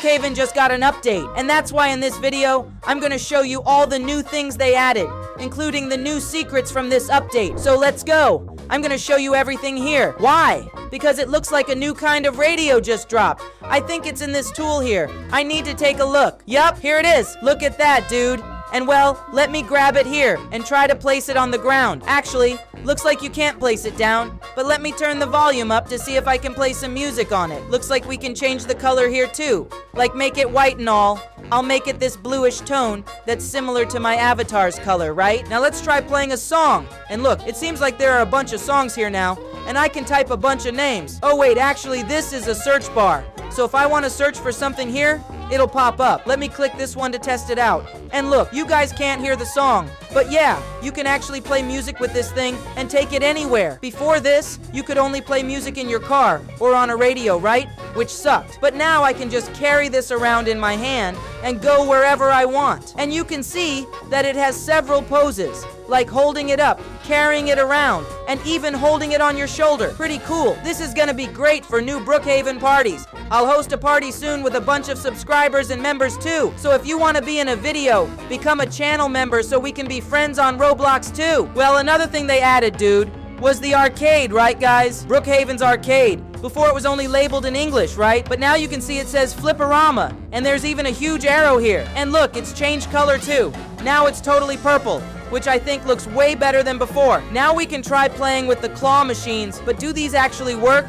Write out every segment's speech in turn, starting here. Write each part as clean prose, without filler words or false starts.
Brookhaven just got an update, and that's why in this video, I'm gonna show you all the new things they added, including the new secrets from this update. So let's go. I'm gonna show you everything here. Why? Because it looks like a new kind of radio just dropped. I think it's in this tool here. I need to take a look. Yup, here it is. Look at that, dude. And well, let me grab it here and try to place it on the ground. Actually, looks like you can't place it down, but let me turn the volume up to see if I can play some music on it. Looks like we can change the color here too, like make it white and all. I'll make it this bluish tone that's similar to my avatar's color, right? Now let's try playing a song. And look, it seems like there are a bunch of songs here now, and I can type a bunch of names. Oh wait, actually this is a search bar. So if I want to search for something here, it'll pop up. Let me click this one to test it out. And look, you guys can't hear the song, but yeah, you can actually play music with this thing and take it anywhere. Before this, you could only play music in your car or on a radio, right? Which sucked. But now I can just carry this around in my hand and go wherever I want. And you can see that it has several poses, like holding it up, carrying it around, and even holding it on your shoulder. Pretty cool. This is gonna be great for new Brookhaven parties. I'll host a party soon with a bunch of subscribers and members too. So if you want to be in a video, become a channel member so we can be friends on Roblox too. Well, another thing they added, dude, was the arcade, right guys? Brookhaven's arcade. Before it was only labeled in English, right? But now you can see it says Flipperama, and there's even a huge arrow here. And look, it's changed color too. Now it's totally purple, which I think looks way better than before. Now we can try playing with the claw machines, but do these actually work?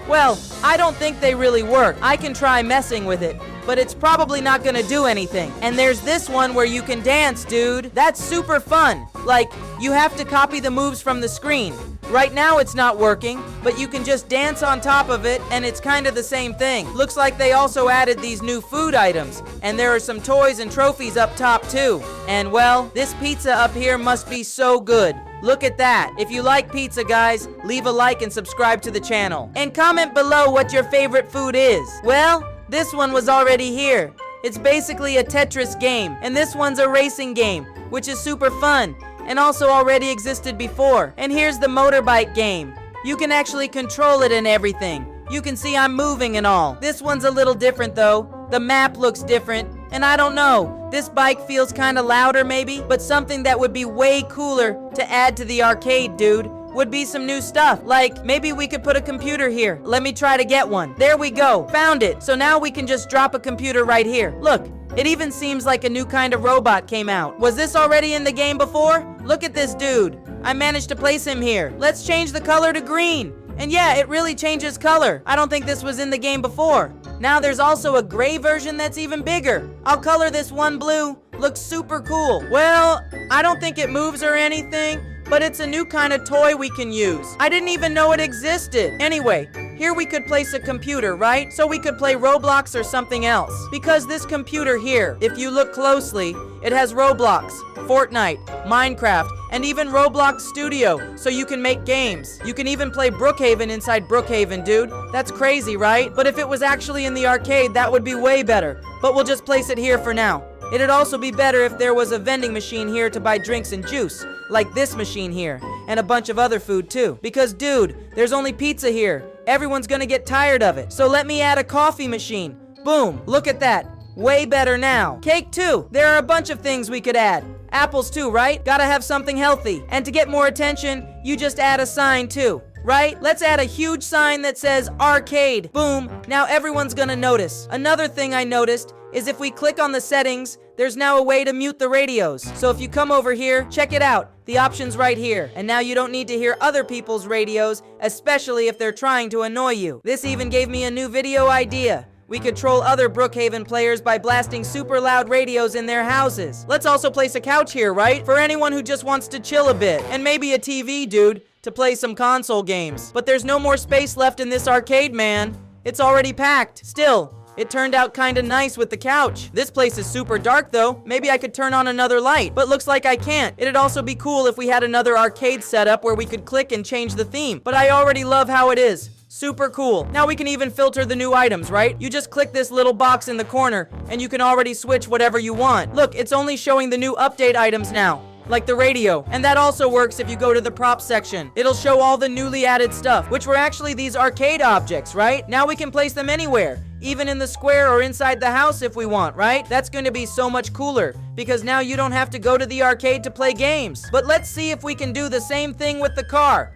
Well, I don't think they really work. I can try messing with it, but it's probably not gonna do anything. And there's this one where you can dance, dude. That's super fun. Like, you have to copy the moves from the screen. Right now it's not working, but you can just dance on top of it, and it's kind of the same thing. Looks like they also added these new food items, and there are some toys and trophies up top too. And well, this pizza up here must be so good. Look at that. If you like pizza, guys, leave a like and subscribe to the channel. And comment below what your favorite food is. Well, this one was already here. It's basically a Tetris game, and this one's a racing game, which is super fun, and also already existed before. And here's the motorbike game. You can actually control it and everything. You can see I'm moving and all. This one's a little different though. The map looks different, and I don't know. This bike feels kinda louder maybe, but something that would be way cooler to add to the arcade, dude, would be some new stuff. Like, maybe we could put a computer here. Let me try to get one. There we go, found it. So now we can just drop a computer right here. Look, it even seems like a new kind of robot came out. Was this already in the game before? Look at this dude. I managed to place him here. Let's change the color to green. And yeah, it really changes color. I don't think this was in the game before. Now there's also a gray version that's even bigger. I'll color this one blue. Looks super cool. Well, I don't think it moves or anything, but it's a new kind of toy we can use. I didn't even know it existed. Anyway, here we could place a computer, right? So we could play Roblox or something else. Because this computer here, if you look closely, it has Roblox, Fortnite, Minecraft, and even Roblox Studio, so you can make games. You can even play Brookhaven inside Brookhaven, dude. That's crazy, right? But if it was actually in the arcade, that would be way better. But we'll just place it here for now. It'd also be better if there was a vending machine here to buy drinks and juice, like this machine here, and a bunch of other food too. Because dude, there's only pizza here. Everyone's gonna get tired of it. So let me add a coffee machine. Boom, look at that. Way better now. Cake too. There are a bunch of things we could add. Apples too, right? Gotta have something healthy. And to get more attention, you just add a sign too, right? Let's add a huge sign that says arcade. Boom, now everyone's gonna notice. Another thing I noticed is if we click on the settings, there's now a way to mute the radios. So if you come over here, check it out. The option's right here. And now you don't need to hear other people's radios, especially if they're trying to annoy you. This even gave me a new video idea. We could troll other Brookhaven players by blasting super loud radios in their houses. Let's also place a couch here, right? For anyone who just wants to chill a bit. And maybe a TV, dude, to play some console games. But there's no more space left in this arcade, man. It's already packed. Still, it turned out kinda nice with the couch. This place is super dark though. Maybe I could turn on another light, but looks like I can't. It'd also be cool if we had another arcade setup where we could click and change the theme. But I already love how it is. Super cool. Now we can even filter the new items, right? You just click this little box in the corner and you can already switch whatever you want. Look, it's only showing the new update items now. like the radio. And that also works if you go to the props section. It'll show all the newly added stuff, which were actually these arcade objects, right? Now we can place them anywhere, even in the square or inside the house if we want, right? That's going to be so much cooler, because now you don't have to go to the arcade to play games. But let's see if we can do the same thing with the car.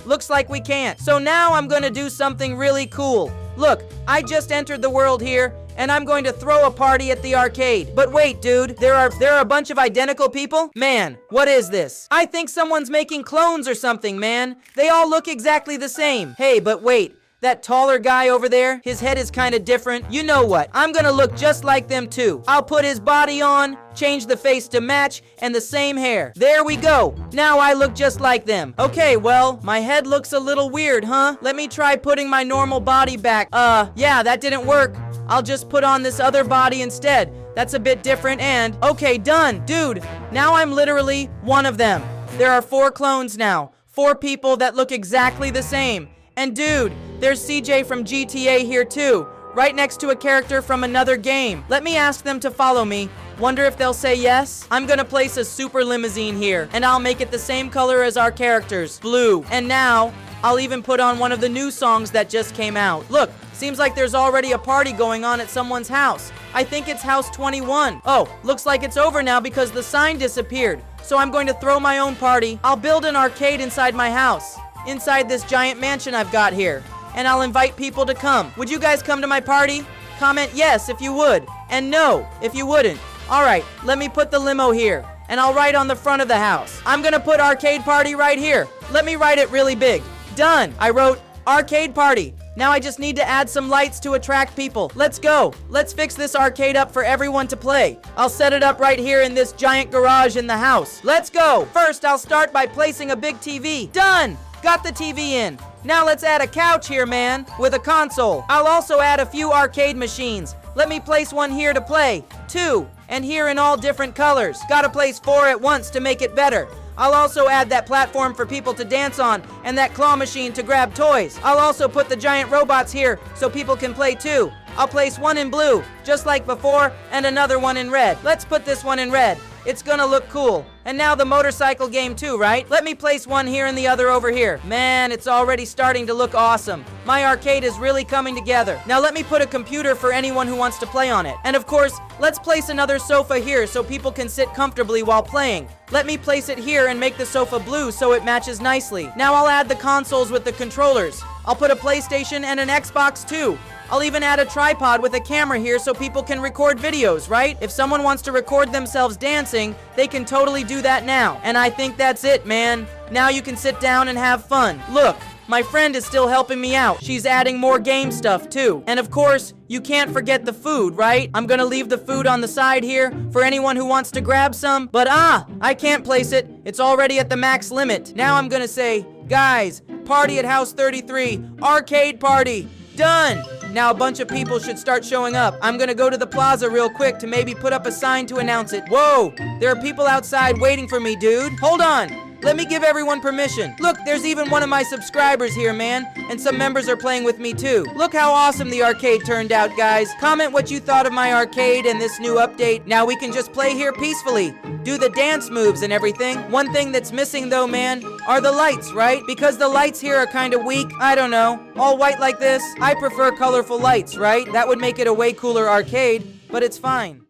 Looks like we can't. So now I'm gonna do something really cool. Look, I just entered the world here, and I'm going to throw a party at the arcade. But wait, dude, there are a bunch of identical people? Man, what is this? I think someone's making clones or something, man. They all look exactly the same. Hey, but wait. That taller guy over there, his head is kind of different. You know what? I'm gonna look just like them too. I'll put his body on, change the face to match, and the same hair. There we go. Now I look just like them. Okay, well, my head looks a little weird, huh? Let me try putting my normal body back. Yeah, that didn't work. I'll just put on this other body instead. That's a bit different and... Okay, done. Dude, now I'm literally one of them. There are 4 clones now. 4 people that look exactly the same. And dude, there's CJ from GTA here too, right next to a character from another game. Let me ask them to follow me. Wonder if they'll say yes? I'm gonna place a super limousine here, and I'll make it the same color as our characters, blue. And now, I'll even put on one of the new songs that just came out. Look, seems like there's already a party going on at someone's house. I think it's house 21. Oh, looks like it's over now because the sign disappeared. So I'm going to throw my own party. I'll build an arcade inside my house, inside this giant mansion I've got here, and I'll invite people to come. Would you guys come to my party? Comment yes if you would, and no if you wouldn't. Alright, let me put the limo here, and I'll write on the front of the house. I'm gonna put arcade party right here. Let me write it really big. Done! I wrote arcade party. Now I just need to add some lights to attract people. Let's go. Let's fix this arcade up for everyone to play. I'll set it up right here in this giant garage in the house. Let's go. First, I'll start by placing a big TV. Done! Got the TV in. Now let's add a couch here, man, with a console. I'll also add a few arcade machines. Let me place one here to play. 2, and here in all different colors. Gotta place 4 at once to make it better. I'll also add that platform for people to dance on, and that claw machine to grab toys. I'll also put the giant robots here so people can play too. I'll place one in blue, just like before, and another one in red. Let's put this one in red. It's gonna look cool. And now the motorcycle game too, right? Let me place one here and the other over here. Man, it's already starting to look awesome. My arcade is really coming together. Now let me put a computer for anyone who wants to play on it. And of course, let's place another sofa here so people can sit comfortably while playing. Let me place it here and make the sofa blue so it matches nicely. Now I'll add the consoles with the controllers. I'll put a PlayStation and an Xbox too. I'll even add a tripod with a camera here so people can record videos, right? If someone wants to record themselves dancing, they can totally do that now. And I think that's it, man. Now you can sit down and have fun. Look, my friend is still helping me out. She's adding more game stuff too. And of course, you can't forget the food, right? I'm gonna leave the food on the side here for anyone who wants to grab some. But I can't place it. It's already at the max limit. Now I'm gonna say, guys, party at house 33, arcade party. Done! Now a bunch of people should start showing up. I'm gonna go to the plaza real quick to maybe put up a sign to announce it. Whoa! There are people outside waiting for me, dude. Hold on! Let me give everyone permission. Look, there's even one of my subscribers here, man. And some members are playing with me too. Look how awesome the arcade turned out, guys. Comment what you thought of my arcade and this new update. Now we can just play here peacefully. Do the dance moves and everything. One thing that's missing though, man, are the lights, right? Because the lights here are kind of weak. I don't know. All white like this. I prefer colorful lights, right? That would make it a way cooler arcade, but it's fine.